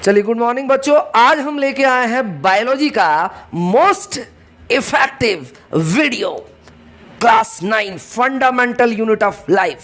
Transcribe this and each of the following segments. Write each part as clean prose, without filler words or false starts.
चलिए good morning बच्चों, आज हम लेके आए हैं बायोलॉजी का most effective video class 9 fundamental unit of life.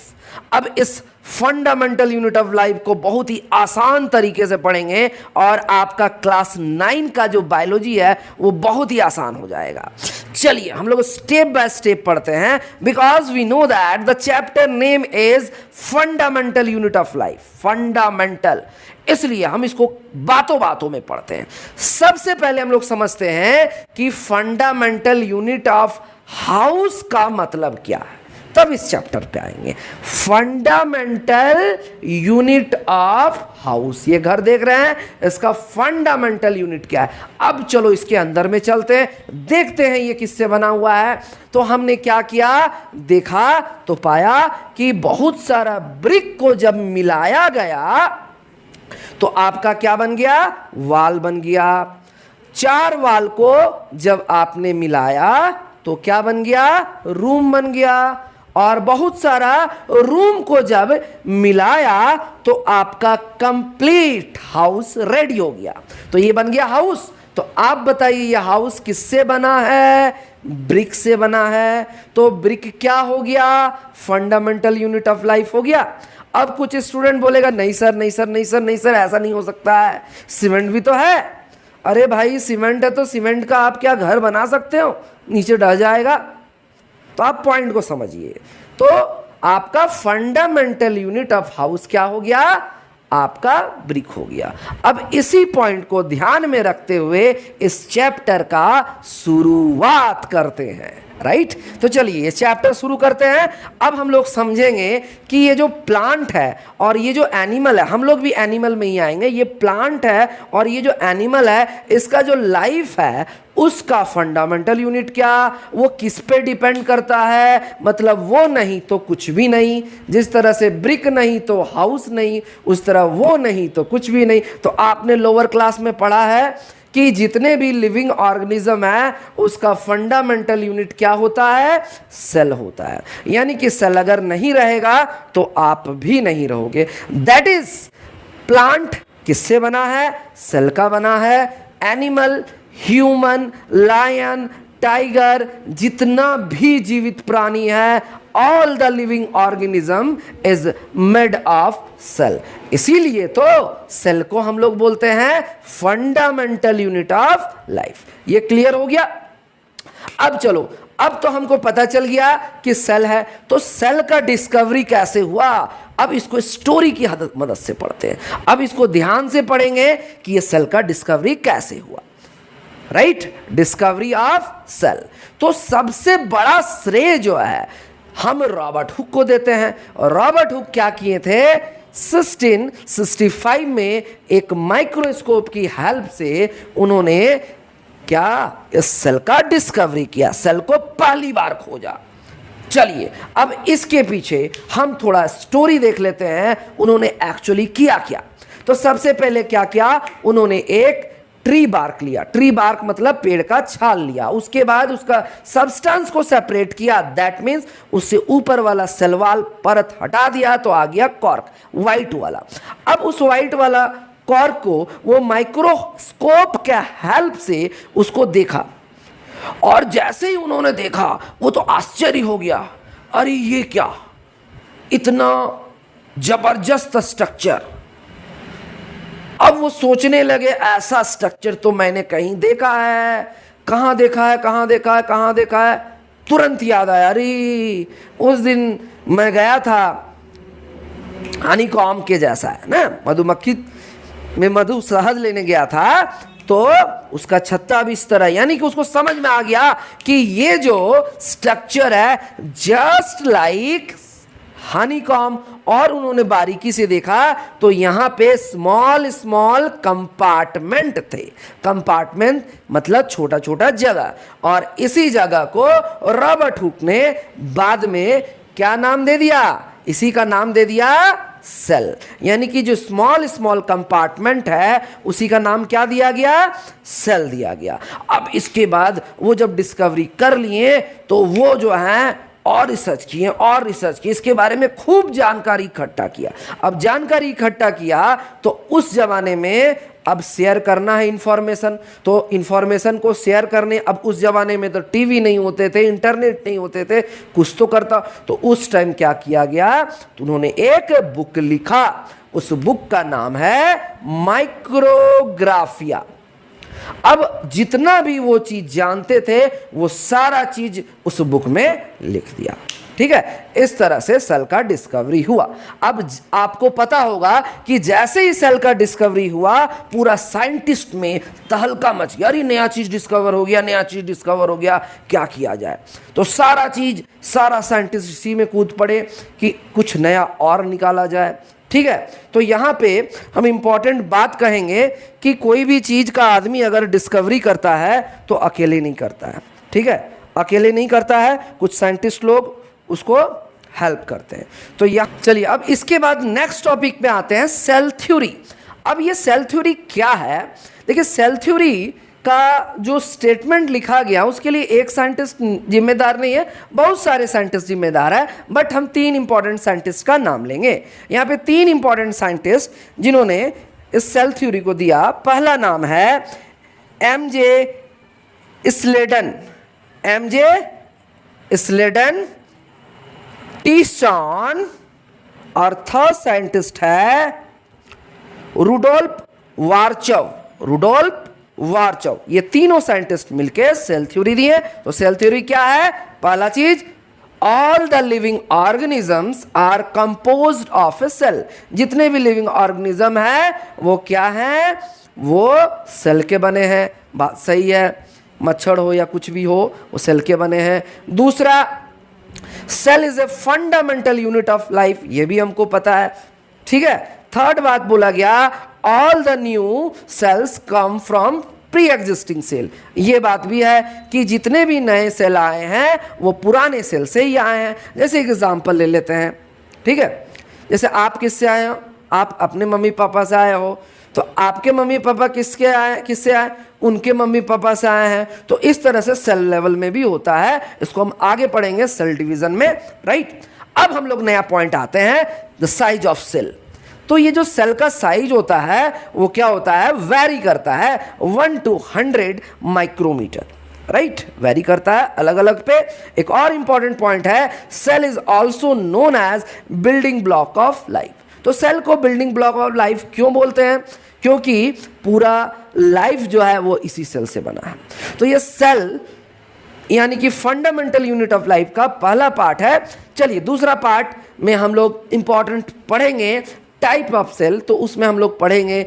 अब इस फंडामेंटल यूनिट ऑफ लाइफ को बहुत ही आसान तरीके से पढ़ेंगे और आपका क्लास 9 का जो बायोलॉजी है वो बहुत ही आसान हो जाएगा। चलिए हम लोग स्टेप बाय स्टेप पढ़ते हैं, because we know that the chapter name is fundamental unit of life. Fundamental, इसलिए हम इसको बातों बातों में पढ़ते हैं। सबसे पहले हम लोग समझते हैं कि फंडामेंटल यूनिट ऑफ हाउस का मतलब क्या है, तब इस चैप्टर पे आएंगे। फंडामेंटल यूनिट ऑफ हाउस, ये घर देख रहे हैं, इसका फंडामेंटल यूनिट क्या है। अब चलो इसके अंदर में चलते हैं, देखते हैं ये किससे बना हुआ है। तो हमने क्या किया, देखा तो पाया कि बहुत सारा ब्रिक को जब मिलाया गया तो आपका क्या बन गया, वाल बन गया। 4 वाल को जब आपने मिलाया तो क्या बन गया, रूम बन गया। और बहुत सारा रूम को जब मिलाया तो आपका कंप्लीट हाउस रेडी हो गया। तो ये बन गया हाउस। तो आप बताइए ये हाउस किससे बना है, ब्रिक से बना है। तो ब्रिक क्या हो गया, फंडामेंटल यूनिट ऑफ लाइफ हो गया। अब कुछ स्टूडेंट बोलेगा नहीं सर नहीं सर नहीं सर नहीं सर, ऐसा नहीं हो सकता है, सीमेंट भी तो है। अरे भाई सीमेंट है तो सीमेंट का आप क्या घर बना सकते हो, नीचे ढह जाएगा। तो आप पॉइंट को समझिए। तो आपका फंडामेंटल यूनिट ऑफ हाउस क्या हो गया, आपका ब्रिक हो गया। अब इसी पॉइंट को ध्यान में रखते हुए इस चैप्टर का शुरुआत करते हैं, राइट। तो चलिए ये चैप्टर शुरू करते हैं। अब हम लोग समझेंगे कि ये जो प्लांट है और ये जो एनिमल है, हम लोग भी एनिमल में ही आएंगे। ये प्लांट है और ये जो एनिमल है, इसका जो लाइफ है उसका फंडामेंटल यूनिट क्या, वो किस पे डिपेंड करता है। मतलब वो नहीं तो कुछ भी नहीं। जिस तरह से ब्रिक नहीं तो हाउस नहीं, उस तरह वो नहीं तो कुछ भी नहीं। तो आपने लोअर क्लास में पढ़ा है कि जितने भी लिविंग ऑर्गेनिज्म है उसका फंडामेंटल यूनिट क्या होता है, सेल होता है। यानी कि सेल अगर नहीं रहेगा तो आप भी नहीं रहोगे। दैट इज प्लांट किससे बना है, सेल का बना है। एनिमल, ह्यूमन, लायन, टाइगर, जितना भी जीवित प्राणी है, all the living organism is made of cell. इसीलिए तो सेल को हम लोग बोलते हैं फंडामेंटल यूनिट ऑफ लाइफ। ये क्लियर हो गया। अब चलो, अब तो हमको पता चल गया कि सेल है। तो सेल का डिस्कवरी कैसे हुआ, अब इसको स्टोरी की मदद से पढ़ते हैं। अब इसको ध्यान से पढ़ेंगे कि ये सेल का डिस्कवरी कैसे हुआ, राइट। Discovery of cell. तो सबसे बड़ा श्रेय जो है हम रॉबर्ट हुक को देते हैं। और रॉबर्ट हुक क्या किए थे, 1665 में एक माइक्रोस्कोप की हेल्प से उन्होंने क्या, इस सेल का डिस्कवरी किया, सेल को पहली बार खोजा। चलिए अब इसके पीछे हम थोड़ा स्टोरी देख लेते हैं, उन्होंने एक्चुअली किया क्या। तो सबसे पहले क्या किया, उन्होंने एक ट्री बार्क लिया। ट्री बार्क मतलब पेड़ का छाल लिया। उसके बाद उसका सब्सटेंस को सेपरेट किया। दैट मींस उससे ऊपर वाला सेल वॉल परत हटा दिया तो आ गया कॉर्क, व्हाइट वाला। अब उस व्हाइट वाला कॉर्क को वो माइक्रोस्कोप के हेल्प से उसको देखा। और जैसे ही उन्होंने देखा वो तो आश्चर्य हो गया, अरे ये क्या, इतना जबरदस्त स्ट्रक्चर। अब वो सोचने लगे ऐसा स्ट्रक्चर तो मैंने कहीं देखा है, कहाँ देखा है, कहाँ देखा है, कहाँ देखा है। तुरंत याद आया, अरे उस दिन मैं गया था, हनीकॉम्ब के जैसा है ना, मधुमक्खी में मधु शहद लेने गया था, तो उसका छत्ता भी इस तरह। यानी कि उसको समझ में आ गया कि ये जो स्ट्रक्चर है जस्ट लाइक हनीकॉम्ब। और उन्होंने बारीकी से देखा तो यहां पे स्मॉल स्मॉल कंपार्टमेंट थे। कंपार्टमेंट मतलब छोटा छोटा जगह। और इसी जगह को रॉबर्ट हुक ने बाद में क्या नाम दे दिया, इसी का नाम दे दिया सेल। यानी कि जो स्मॉल स्मॉल कंपार्टमेंट है उसी का नाम क्या दिया गया, सेल दिया गया। अब इसके बाद वो जब डिस्कवरी कर लिए तो वो जो है और रिसर्च किए और रिसर्च किए, इसके बारे में खूब जानकारी इकट्ठा किया। अब जानकारी इकट्ठा किया तो उस जमाने में अब शेयर करना है इंफॉर्मेशन, तो इंफॉर्मेशन को शेयर करने, अब उस जमाने में तो टीवी नहीं होते थे, इंटरनेट नहीं होते थे, कुछ तो करता। तो उस टाइम क्या किया गया, तो उन्होंने एक बुक लिखा, उस बुक का नाम है माइक्रोग्राफिया। अब जितना भी वो चीज जानते थे वो सारा चीज उस बुक में लिख दिया। ठीक है, इस तरह से सेल का डिस्कवरी हुआ। अब आपको पता होगा कि जैसे ही सेल का डिस्कवरी हुआ पूरा साइंटिस्ट में तहलका मच गया, अरे नया चीज डिस्कवर हो गया, नया चीज डिस्कवर हो गया, क्या किया जाए। तो सारा साइंटिस्ट इसी में कूद पड़े कि कुछ नया और निकाला जाए। ठीक है, तो यहाँ पे हम इंपॉर्टेंट बात कहेंगे कि कोई भी चीज का आदमी अगर डिस्कवरी करता है तो अकेले नहीं करता है। ठीक है, अकेले नहीं करता है, कुछ साइंटिस्ट लोग उसको हेल्प करते हैं। तो यहाँ चलिए अब इसके बाद नेक्स्ट टॉपिक पे आते हैं, सेल थ्योरी। अब ये सेल थ्योरी क्या है, देखिए सेल थ्योरी का जो स्टेटमेंट लिखा गया उसके लिए एक साइंटिस्ट जिम्मेदार नहीं है, बहुत सारे साइंटिस्ट जिम्मेदार है, बट हम 3 इंपॉर्टेंट साइंटिस्ट का नाम लेंगे। यहाँ पे 3 इंपॉर्टेंट साइंटिस्ट जिन्होंने इस सेल थ्योरी को दिया। पहला नाम है एमजे स्लेडन, टीस्टॉन, और थर्ड साइंटिस्ट है रुडोल्फ वार्चव। ये तीनों साइंटिस्ट मिलकर सेल थ्योरी दिए। तो सेल थ्योरी क्या है, पहला चीज, all the living organisms are composed of a cell. जितने भी लिविंग ऑर्गेनिज्म है वो क्या है, वो सेल के बने हैं। बात सही है, मच्छर हो या कुछ भी हो वो सेल के बने हैं। दूसरा, cell is a fundamental unit of life, ये भी हमको पता है। ठीक है, थर्ड बात बोला गया, all the new cells come from pre existing cell. ये बात भी है कि जितने भी नए सेल आए हैं वो पुराने सेल से ही आए हैं। जैसे एग्जांपल ले लेते हैं, ठीक है, जैसे आप किससे आए हो, आप अपने मम्मी पापा से आए हो, तो आपके मम्मी पापा किससे आए, उनके मम्मी पापा से आए हैं। तो इस तरह से सेल लेवल में भी होता है, इसको हम आगे पढ़ेंगे सेल डिवीजन में, राइट। अब हम लोग नया पॉइंट आते हैं, द साइज ऑफ सेल। तो ये जो सेल का साइज होता है वो क्या होता है, वेरी करता है 1 to 100 माइक्रोमीटर, राइट, वेरी करता है अलग अलग पे। एक और इंपॉर्टेंट पॉइंट है, cell is also known as building block of life. तो सेल को बिल्डिंग ब्लॉक ऑफ लाइफ क्यों बोलते हैं, क्योंकि पूरा लाइफ जो है वो इसी सेल से बना है। तो ये सेल यानी कि फंडामेंटल यूनिट ऑफ लाइफ का पहला पार्ट है। चलिए दूसरा पार्ट में हम लोग इंपॉर्टेंट पढ़ेंगे टाइप ऑफ सेल। तो उसमें हम लोग पढ़ेंगे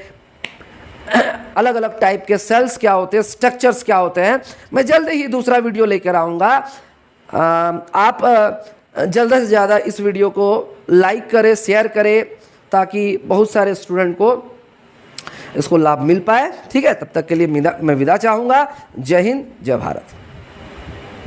अलग अलग टाइप के सेल्स क्या होते हैं, स्ट्रक्चर्स क्या होते हैं। मैं जल्द ही दूसरा वीडियो लेकर आऊँगा। आप ज़्यादा से ज़्यादा इस वीडियो को लाइक करें, शेयर करें, ताकि बहुत सारे स्टूडेंट को इसको लाभ मिल पाए। ठीक है, तब तक के लिए मैं विदा चाहूँगा। जय हिंद, जय भारत।